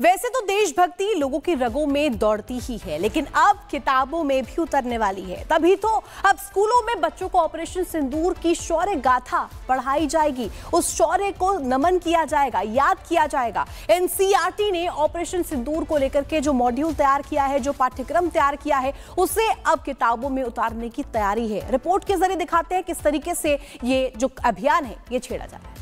वैसे तो देशभक्ति लोगों की रगों में दौड़ती ही है, लेकिन अब किताबों में भी उतरने वाली है। तभी तो अब स्कूलों में बच्चों को ऑपरेशन सिंदूर की शौर्य गाथा पढ़ाई जाएगी। उस शौर्य को नमन किया जाएगा, याद किया जाएगा। एनसीईआरटी ने ऑपरेशन सिंदूर को लेकर के जो मॉड्यूल तैयार किया है, जो पाठ्यक्रम तैयार किया है, उसे अब किताबों में उतारने की तैयारी है। रिपोर्ट के जरिए दिखाते हैं किस तरीके से ये जो अभियान है ये छेड़ा जा रहा है।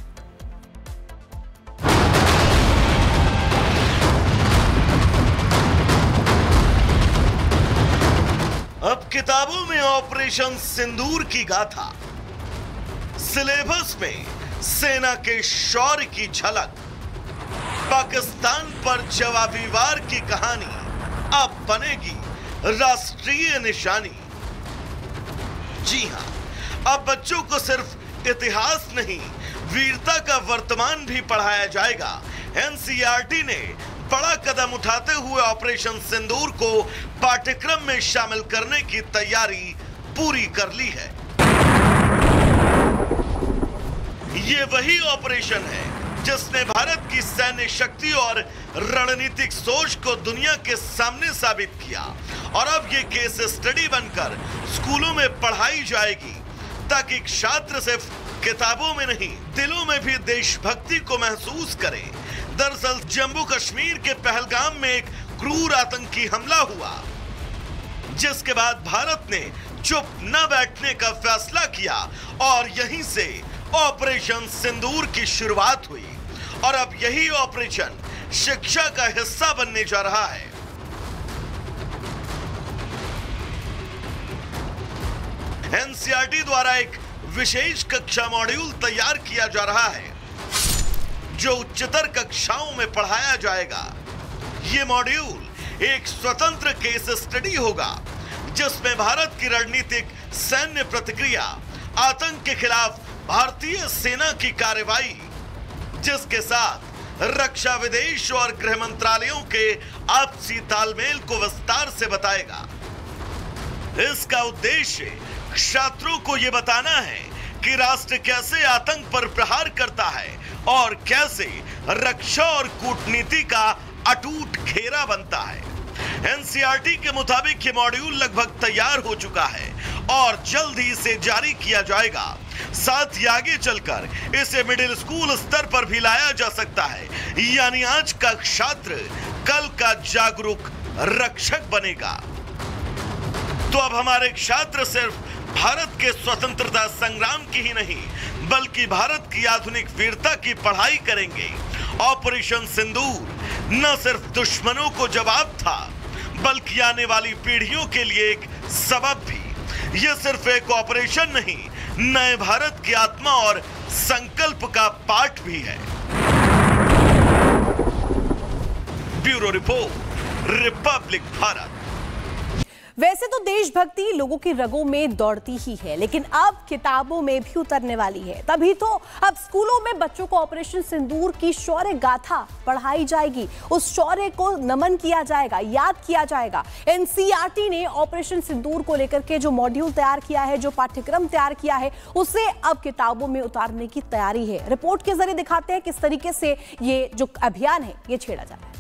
अब किताबों में ऑपरेशन सिंदूर की गाथा, सिलेबस में सेना के शौर्य की झलक, पाकिस्तान पर जवाबी वार की कहानी अब बनेगी राष्ट्रीय निशानी। जी हां, अब बच्चों को सिर्फ इतिहास नहीं, वीरता का वर्तमान भी पढ़ाया जाएगा। एनसीईआरटी ने बड़ा कदम उठाते हुए ऑपरेशन सिंदूर को पाठ्यक्रम में शामिल करने की तैयारी पूरी कर ली है। ये वही ऑपरेशन है जिसने भारत की सैन्य शक्ति और रणनीतिक सोच को दुनिया के सामने साबित किया, और अब ये केस स्टडी बनकर स्कूलों में पढ़ाई जाएगी, ताकि छात्र सिर्फ किताबों में नहीं, दिलों में भी देशभक्ति को महसूस करें। दरअसल जम्मू कश्मीर के पहलगाम में एक क्रूर आतंकी हमला हुआ, जिसके बाद भारत ने चुप न बैठने का फैसला किया और यहीं से ऑपरेशन सिंदूर की शुरुआत हुई। और अब यही ऑपरेशन शिक्षा का हिस्सा बनने जा रहा है। एनसीईआरटी द्वारा एक विशेष कक्षा मॉड्यूल तैयार किया जा रहा है, जो उच्चतर कक्षाओं में पढ़ाया जाएगा। यह मॉड्यूल एक स्वतंत्र केस स्टडी होगा, जिसमें भारत की रणनीतिक सैन्य प्रतिक्रिया, आतंक के खिलाफ भारतीय सेना की कार्रवाई, जिसके साथ रक्षा, विदेश और गृह मंत्रालयों के आपसी तालमेल को विस्तार से बताएगा। इसका उद्देश्य छात्रों को यह बताना है कि राष्ट्र कैसे आतंक पर प्रहार करता है और कैसे रक्षा और कूटनीति का अटूट घेरा बनता है। एनसीईआरटी के मुताबिक ये मॉड्यूल लगभग तैयार हो चुका है और जल्द ही इसे जारी किया जाएगा। साथ ही आगे चलकर इसे मिडिल स्कूल स्तर पर भी लाया जा सकता है, यानी आज का छात्र कल का जागरूक रक्षक बनेगा। तो अब हमारे छात्र सिर्फ भारत के स्वतंत्रता संग्राम की ही नहीं, बल्कि भारत की आधुनिक वीरता की पढ़ाई करेंगे। ऑपरेशन सिंदूर न सिर्फ दुश्मनों को जवाब था, बल्कि आने वाली पीढ़ियों के लिए एक सबब भी। यह सिर्फ एक ऑपरेशन नहीं, नए भारत की आत्मा और संकल्प का पाठ भी है। Bureau report, Republic Bharat. वैसे तो देशभक्ति लोगों की रगों में दौड़ती ही है, लेकिन अब किताबों में भी उतरने वाली है। तभी तो अब स्कूलों में बच्चों को ऑपरेशन सिंदूर की शौर्य गाथा पढ़ाई जाएगी। उस शौर्य को नमन किया जाएगा, याद किया जाएगा। एनसीईआरटी ने ऑपरेशन सिंदूर को लेकर के जो मॉड्यूल तैयार किया है, जो पाठ्यक्रम तैयार किया है, उसे अब किताबों में उतारने की तैयारी है। रिपोर्ट के जरिए दिखाते हैं किस तरीके से ये जो अभियान है ये छेड़ा जा रहा है।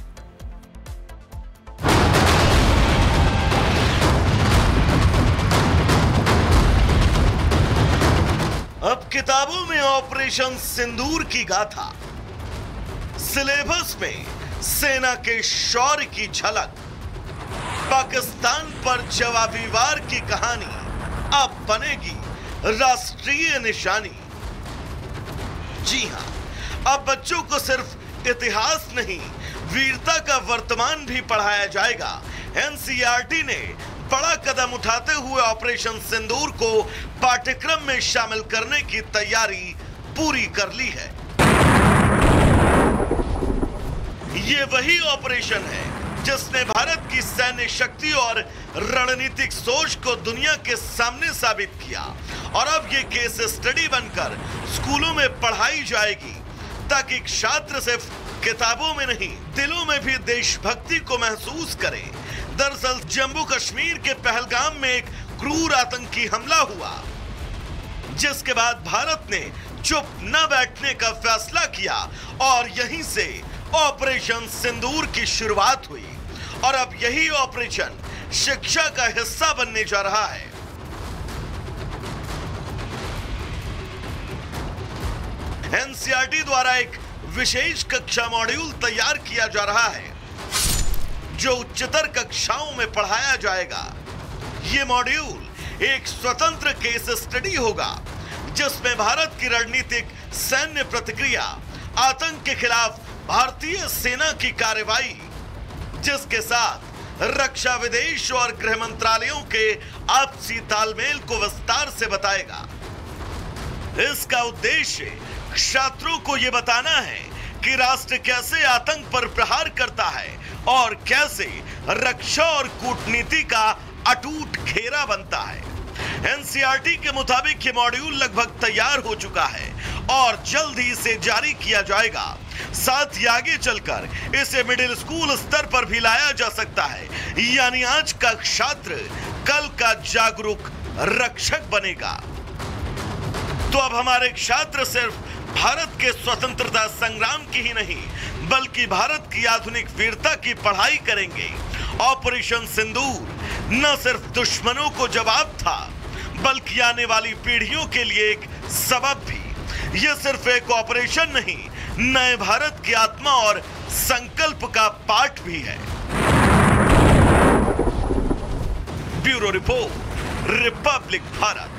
अब किताबों में ऑपरेशन सिंदूर की गाथा, सिलेबस में सेना के शौर्य की झलक, पाकिस्तान पर जवाबी वार की कहानी अब बनेगी राष्ट्रीय निशानी। जी हां, अब बच्चों को सिर्फ इतिहास नहीं, वीरता का वर्तमान भी पढ़ाया जाएगा। एनसीईआरटी ने बड़ा कदम उठाते हुए ऑपरेशन सिंदूर को पाठ्यक्रम में शामिल करने की तैयारी पूरी कर ली है। ये वही ऑपरेशन है जिसने भारत की सैन्य शक्ति और रणनीतिक सोच को दुनिया के सामने साबित किया, और अब ये केस स्टडी बनकर स्कूलों में पढ़ाई जाएगी, ताकि छात्र सिर्फ किताबों में नहीं, दिलों में भी देशभक्ति को महसूस करें। दरअसल जम्मू कश्मीर के पहलगाम में एक क्रूर आतंकी हमला हुआ, जिसके बाद भारत ने चुप न बैठने का फैसला किया और यहीं से ऑपरेशन सिंदूर की शुरुआत हुई और अब यही ऑपरेशन शिक्षा का हिस्सा बनने जा रहा है। एनसीईआरटी द्वारा एक विशेष कक्षा मॉड्यूल तैयार किया जा रहा है जो उच्चतर कक्षाओं में पढ़ाया जाएगा। यह मॉड्यूल एक स्वतंत्र केस स्टडी होगा जिसमें भारत की रणनीतिक सैन्य प्रतिक्रिया, आतंक के खिलाफ भारतीय सेना की कार्रवाई, जिसके साथ रक्षा, विदेश और गृह मंत्रालयों के आपसी तालमेल को विस्तार से बताएगा। इसका उद्देश्य छात्रों को यह बताना है कि राष्ट्र कैसे आतंक पर प्रहार करता है और कैसे रक्षा और कूटनीति का अटूट घेरा बनता है। एनसीईआरटी के मुताबिक ये मॉड्यूल लगभग तैयार हो चुका है और जल्द ही इसे जारी किया जाएगा। साथ ही आगे चलकर इसे मिडिल स्कूल स्तर पर भी लाया जा सकता है, यानी आज का छात्र कल का जागरूक रक्षक बनेगा। तो अब हमारे छात्र सिर्फ भारत के स्वतंत्रता संग्राम की ही नहीं बल्कि भारत की आधुनिक वीरता की पढ़ाई करेंगे। ऑपरेशन सिंदूर न सिर्फ दुश्मनों को जवाब था बल्कि आने वाली पीढ़ियों के लिए एक सबब भी। यह सिर्फ एक ऑपरेशन नहीं, नए भारत की आत्मा और संकल्प का पाठ भी है। Bureau report, Republic Bharat.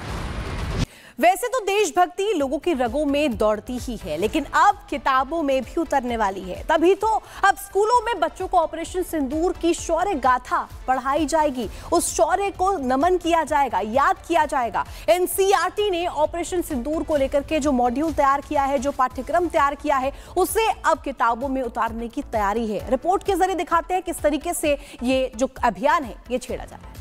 वैसे तो देशभक्ति लोगों की रगों में दौड़ती ही है, लेकिन अब किताबों में भी उतरने वाली है। तभी तो अब स्कूलों में बच्चों को ऑपरेशन सिंदूर की शौर्य गाथा पढ़ाई जाएगी। उस शौर्य को नमन किया जाएगा, याद किया जाएगा। एनसीईआरटी ने ऑपरेशन सिंदूर को लेकर के जो मॉड्यूल तैयार किया है, जो पाठ्यक्रम तैयार किया है, उसे अब किताबों में उतारने की तैयारी है। रिपोर्ट के जरिए दिखाते हैं किस तरीके से ये जो अभियान है ये छेड़ा जा रहा है।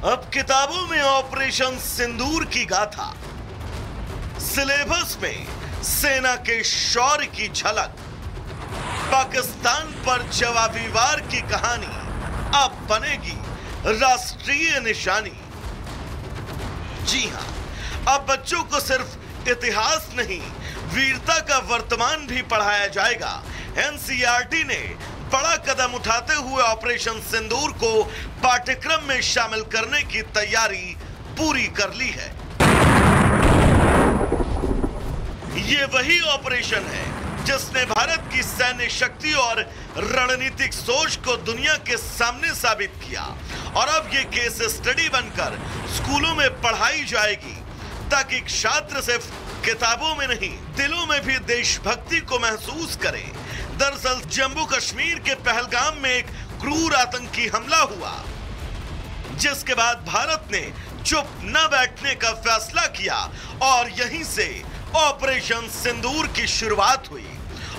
अब किताबों में ऑपरेशन सिंदूर की गाथा, सिलेबस में सेना के शौर्य की झलक, पाकिस्तान पर जवाबी वार की कहानी अब बनेगी राष्ट्रीय निशानी। जी हां, अब बच्चों को सिर्फ इतिहास नहीं, वीरता का वर्तमान भी पढ़ाया जाएगा। एनसीईआरटी ने बड़ा कदम उठाते हुए ऑपरेशन सिंदूर को पाठ्यक्रम में शामिल करने की तैयारी पूरी कर ली है। ये वही ऑपरेशन है जिसने भारत की सैन्य शक्ति और रणनीतिक सोच को दुनिया के सामने साबित किया और अब ये केस स्टडी बनकर स्कूलों में पढ़ाई जाएगी ताकि छात्र सिर्फ किताबों में नहीं, दिलों में भी देशभक्ति को महसूस करें। दरअसल जम्मू कश्मीर के पहलगाम में एक क्रूर आतंकी हमला हुआ, जिसके बाद भारत ने चुप न बैठने का फैसला किया और यहीं से ऑपरेशन सिंदूर की शुरुआत हुई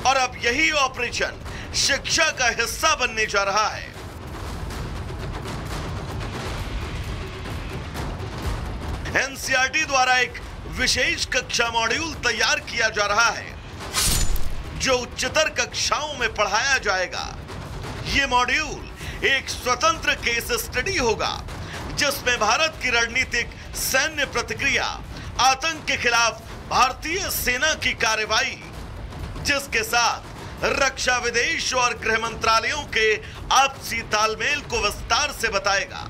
और अब यही ऑपरेशन शिक्षा का हिस्सा बनने जा रहा है। एनसीईआरटी द्वारा एक विशेष कक्षा मॉड्यूल तैयार किया जा रहा है जो उच्चतर कक्षाओं में पढ़ाया जाएगा। यह मॉड्यूल एक स्वतंत्र केस स्टडी होगा जिसमें भारत की रणनीतिक सैन्य प्रतिक्रिया, आतंक के खिलाफ भारतीय सेना की कार्रवाई, जिसके साथ रक्षा, विदेश और गृह मंत्रालयों के आपसी तालमेल को विस्तार से बताएगा।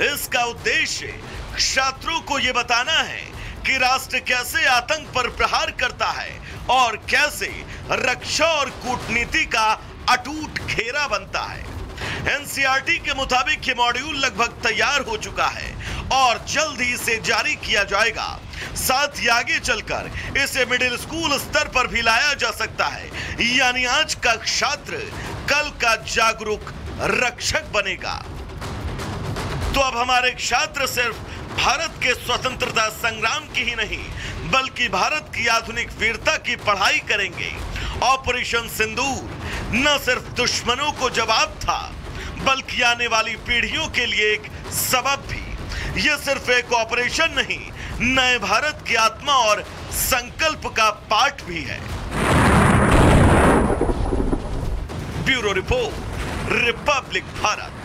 इसका उद्देश्य छात्रों को यह बताना है कि राष्ट्र कैसे आतंक पर प्रहार करता है और कैसे रक्षा और कूटनीति का अटूट घेरा बनता है। एनसीईआरटी के मुताबिक ये मॉड्यूल लगभग तैयार हो चुका है और जल्द ही इसे जारी किया जाएगा। साथ ही आगे चलकर इसे मिडिल स्कूल स्तर पर भी लाया जा सकता है, यानी आज का छात्र कल का जागरूक रक्षक बनेगा। तो अब हमारे छात्र सिर्फ भारत के स्वतंत्रता संग्राम की ही नहीं बल्कि भारत की आधुनिक वीरता की पढ़ाई करेंगे। ऑपरेशन सिंदूर न सिर्फ दुश्मनों को जवाब था बल्कि आने वाली पीढ़ियों के लिए एक सबब भी। यह सिर्फ एक ऑपरेशन नहीं, नए भारत की आत्मा और संकल्प का पाठ भी है। Bureau report, Republic Bharat.